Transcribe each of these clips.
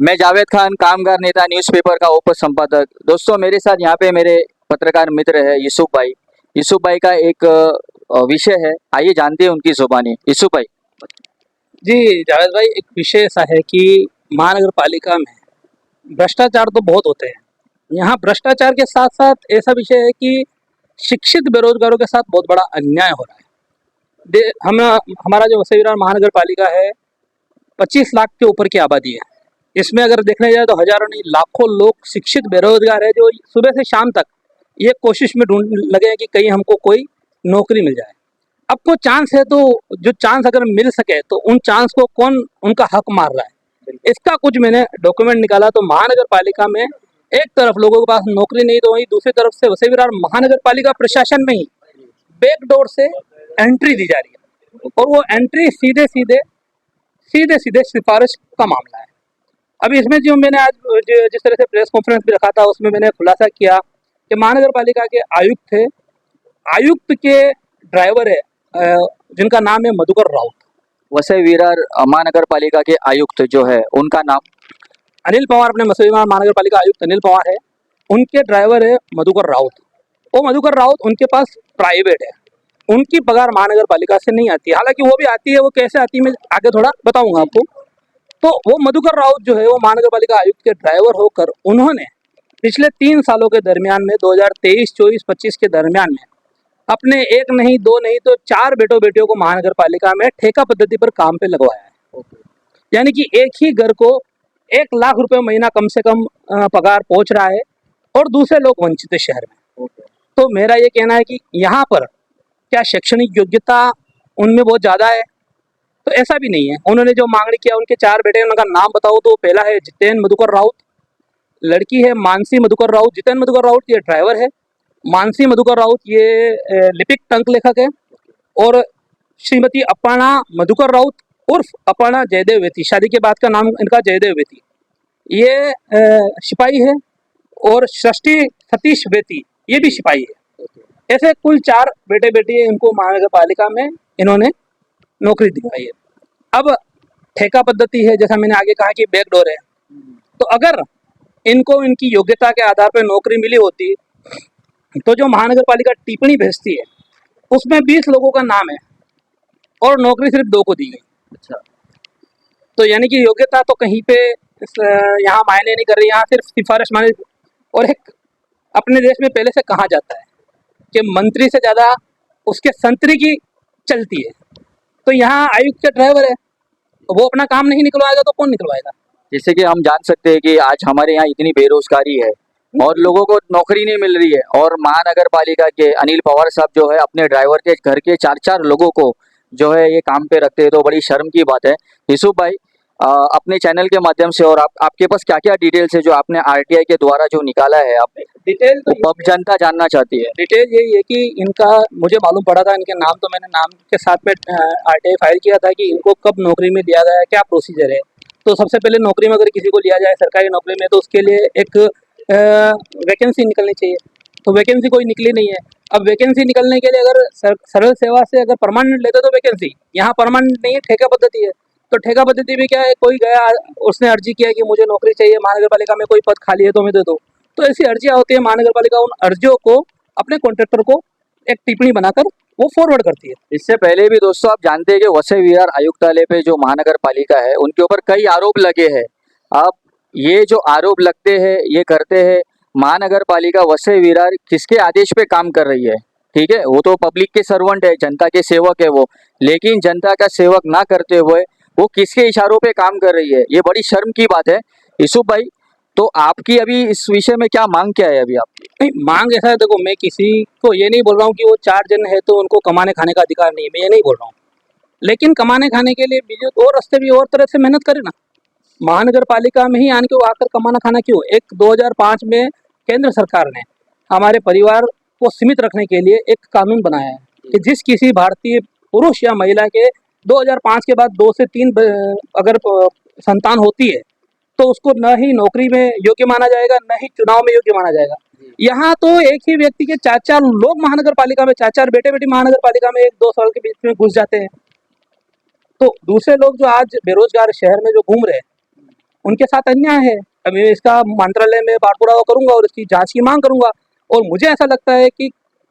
मैं जावेद खान, कामगार नेता, न्यूज़पेपर का उप संपादक। दोस्तों, मेरे साथ यहाँ पे मेरे पत्रकार मित्र है यूसुफ भाई। यूसुफ भाई का एक विषय है, आइए जानते हैं उनकी जुबानी। यूसुफ भाई। जी जावेद भाई, एक विषय ऐसा है कि महानगर पालिका में भ्रष्टाचार तो बहुत होते हैं। यहाँ भ्रष्टाचार के साथ साथ ऐसा विषय है कि शिक्षित बेरोजगारों के साथ बहुत बड़ा अन्याय हो रहा है। हम हमारा जो वसई विरार महानगर पालिका है 25 लाख के ऊपर की आबादी है। इसमें अगर देखने जाए तो हजारों नहीं लाखों लोग शिक्षित बेरोजगार है, जो सुबह से शाम तक ये कोशिश में ढूंढ लगे हैं कि कहीं हमको कोई नौकरी मिल जाए। अब को चांस है तो जो चांस अगर मिल सके तो उन चांस को कौन उनका हक मार रहा है, इसका कुछ मैंने डॉक्यूमेंट निकाला। तो महानगर पालिका में एक तरफ लोगों के पास नौकरी नहीं, तो वहीं दूसरी तरफ से वसई विरार महानगर पालिका प्रशासन में ही बैकडोर से एंट्री दी जा रही है, और वो एंट्री सीधे सीधे सिफारिश का मामला है। अभी इसमें जो मैंने आज जिस तरह से प्रेस कॉन्फ्रेंस भी रखा था, उसमें मैंने खुलासा किया कि महानगर पालिका के आयुक्त थे, आयुक्त के ड्राइवर है जिनका नाम है मधुकर राउत। वसई विरार महानगर पालिका के आयुक्त जो है उनका नाम अनिल पवार, अपने वसई विरार महानगर पालिका आयुक्त अनिल पवार है, उनके ड्राइवर है मधुकर राउत। वो मधुकर राउत उनके पास प्राइवेट है, उनकी पगार महानगर पालिका से नहीं आती है। हालांकि वो भी आती है, वो कैसे आती है मैं आगे थोड़ा बताऊंगा आपको। तो वो मधुकर राउत जो है वो महानगर पालिका आयुक्त के ड्राइवर होकर उन्होंने पिछले 3 सालों के दरमियान में 2023, 24, 25 के दरमियान में अपने एक नहीं, दो नहीं तो 4 बेटियों को महानगर पालिका में ठेका पद्धति पर काम पे लगवाया है। यानी कि एक ही घर को 1 लाख रुपए महीना कम से कम पगार पहुंच रहा है, और दूसरे लोग वंचित है शहर में। तो मेरा ये कहना है कि यहाँ पर क्या शैक्षणिक योग्यता उनमें बहुत ज़्यादा है? तो ऐसा भी नहीं है। उन्होंने जो मांगनी किया, उनके 4 बेटे, उनका नाम बताओ तो पहला है जितेन मधुकर राउत, लड़की है मानसी मधुकर राउत। जितेन मधुकर राउत ये ड्राइवर है, मानसी मधुकर राउत ये लिपिक टंक लेखक है, और श्रीमती अपर्णा मधुकर राउत उर्फ अपर्णा जयदेव वेती, शादी के बाद का नाम इनका जयदेव वेती, ये सिपाही है, और षष्ठी सतीश वेती ये भी सिपाही है। ऐसे कुल 4 बेटे इनको महानगर पालिका में इन्होंने नौकरी दिलवाई है। अब ठेका पद्धति है, जैसा मैंने आगे कहा कि बैकडोर है। तो अगर इनको इनकी योग्यता के आधार पर नौकरी मिली होती तो जो महानगर पालिका टिप्पणी भेजती है उसमें 20 लोगों का नाम है और नौकरी सिर्फ 2 को दी गई। अच्छा, तो यानी कि योग्यता तो कहीं पे यहाँ मायने नहीं कर रही, यहाँ सिर्फ सिफारिश माने। और एक अपने देश में पहले से कहा जाता है कि मंत्री से ज़्यादा उसके संतरी की चलती है। तो यहाँ आयुक्त के ड्राइवर है, वो अपना काम नहीं निकलवाएगा तो कौन निकलवाएगा? जैसे कि हम जान सकते हैं कि आज हमारे यहाँ इतनी बेरोजगारी है और लोगों को नौकरी नहीं मिल रही है, और महानगर पालिका के अनिल पवार साहब जो है अपने ड्राइवर के घर के 4-4 लोगों को जो है ये काम पे रखते हैं, तो बड़ी शर्म की बात है। यूसुफ भाई, अपने चैनल के माध्यम से और आपके पास क्या क्या डिटेल्स है जो आपने आरटीआई के द्वारा जो निकाला है, आप डिटेल तो पब जनता जानना चाहती है। डिटेल यही है कि इनका मुझे मालूम पड़ा था, इनके नाम तो मैंने नाम के साथ में आरटीआई फाइल किया था कि इनको कब नौकरी में लिया गया है, क्या प्रोसीजर है। तो सबसे पहले नौकरी में अगर किसी को लिया जाए सरकारी नौकरी में, तो उसके लिए एक वैकेंसी निकलनी चाहिए। तो वैकेंसी कोई निकली नहीं है। अब वैकेंसी निकलने के लिए अगर सरल सेवा से अगर परमानेंट लेते तो वैकेंसी, यहाँ परमानेंट नहीं है, ठेका पद्धति है। तो ठेका पद्धति में क्या है, कोई गया उसने अर्जी किया कि मुझे नौकरी चाहिए, महानगर पालिका में कोई पद खाली है तो मैं दे दो। तो ऐसी अर्जियाँ होती है, महानगर पालिका उन अर्जियों को अपने कॉन्ट्रैक्टर को एक टिप्पणी बनाकर वो फॉरवर्ड करती है। इससे पहले भी दोस्तों आप जानते हैं कि वसई विहार आयुक्तालय पे जो महानगर पालिका है उनके ऊपर कई आरोप लगे हैं। अब ये जो आरोप लगते हैं, ये करते हैं, महानगर पालिका वसई विहार किसके आदेश पे काम कर रही है? ठीक है, वो तो पब्लिक के सर्वेंट है, जनता के सेवक है वो, लेकिन जनता का सेवक ना करते हुए वो किसके इशारों पे काम कर रही है, ये बड़ी शर्म की बात है। यूसुफ भाई, तो आपकी अभी इस विषय में क्या मांग क्या है अभी आपकी? नहीं, मांग ऐसा है, देखो मैं किसी को ये नहीं बोल रहा हूँ कि वो 4 जन है तो उनको कमाने खाने का अधिकार नहीं है, मैं ये नहीं बोल रहा हूँ। लेकिन कमाने खाने के लिए भी और रास्ते भी और तरह से मेहनत करे ना। महानगर पालिका में ही आने के वो आकर कमाना खाना क्यों? एक 2005 में केंद्र सरकार ने हमारे परिवार को सीमित रखने के लिए एक कानून बनाया है कि जिस किसी भारतीय पुरुष या महिला के 2005 के बाद 2 से 3 अगर संतान होती है तो उसको न ही नौकरी में योग्य माना जाएगा, न ही चुनाव में योग्य माना जाएगा। यहाँ तो एक ही व्यक्ति के 4-4 लोग महानगर पालिका में, 4-4 बेटे महानगर पालिका में 1-2 साल के बीच में घुस जाते हैं। तो दूसरे लोग जो आज बेरोजगार शहर में जो घूम रहे हैं उनके साथ अन्याय है। अभी मैं इसका मंत्रालय में पाठपुरावा करूंगा और इसकी जांच की मांग करूंगा। और मुझे ऐसा लगता है कि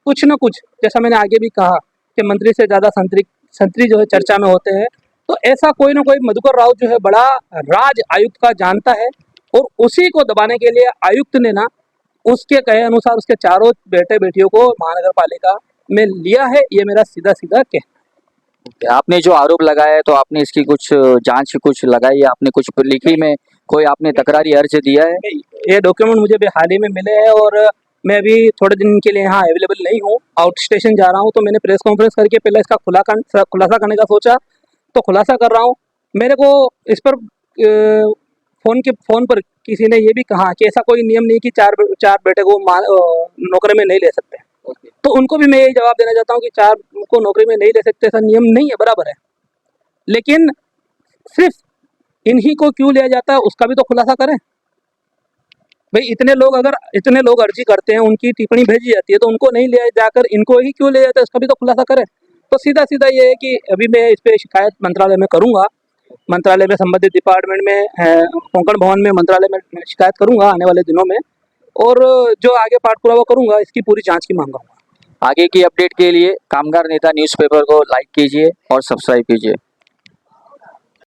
कुछ न कुछ, जैसा मैंने आगे भी कहा कि मंत्री से ज़्यादा संतरी जो है चर्चा में होते हैं, तो ऐसा कोई ना कोई मधुकर राउत जो है बड़ा राज आयुक्त का जानता है और उसी को दबाने के लिए आयुक्त ने ना उसके कहे अनुसार उसके चारों बेटे बेटियों को महानगर पालिका में लिया है। ये मेरा सीधा सीधा कहना आपने जो आरोप लगाया है तो आपने इसकी कुछ जांच कुछ लगाई है, आपने कुछ लिखी में कोई आपने तकरारी अर्ज दिया है? है। ये डॉक्यूमेंट मुझे भी हाल ही में मिले हैं और मैं अभी थोड़े दिन के लिए यहाँ अवेलेबल नहीं हूँ, आउट स्टेशन जा रहा हूँ, तो मैंने प्रेस कॉन्फ्रेंस करके पहले इसका खुलासा करने का सोचा, तो खुलासा कर रहा हूँ। मेरे को इस पर फ़ोन पर किसी ने ये भी कहा कि ऐसा कोई नियम नहीं कि चार बेटे को नौकरी में नहीं ले सकते। तो उनको भी मैं यही जवाब देना चाहता हूँ कि चार को नौकरी में नहीं ले सकते, ऐसा नियम नहीं है, बराबर है, लेकिन सिर्फ इन्हीं को क्यों लिया जाता है उसका भी तो खुलासा करें। भाई इतने लोग अर्जी करते हैं, उनकी टिप्पणी भेजी जाती है, तो उनको नहीं लिया जाकर इनको ही क्यों लिया जाता है, उसका भी तो खुलासा करें। तो सीधा सीधा ये है कि अभी मैं इस पर शिकायत मंत्रालय में करूँगा, मंत्रालय में संबंधित डिपार्टमेंट में कोंकण भवन में मंत्रालय में शिकायत करूँगा आने वाले दिनों में, और जो आगे पाठपुरावा करूँगा इसकी पूरी जाँच की मांग करूँगा। आगे की अपडेट के लिए कामगार नेता न्यूज़पेपर को लाइक कीजिए और सब्सक्राइब कीजिए।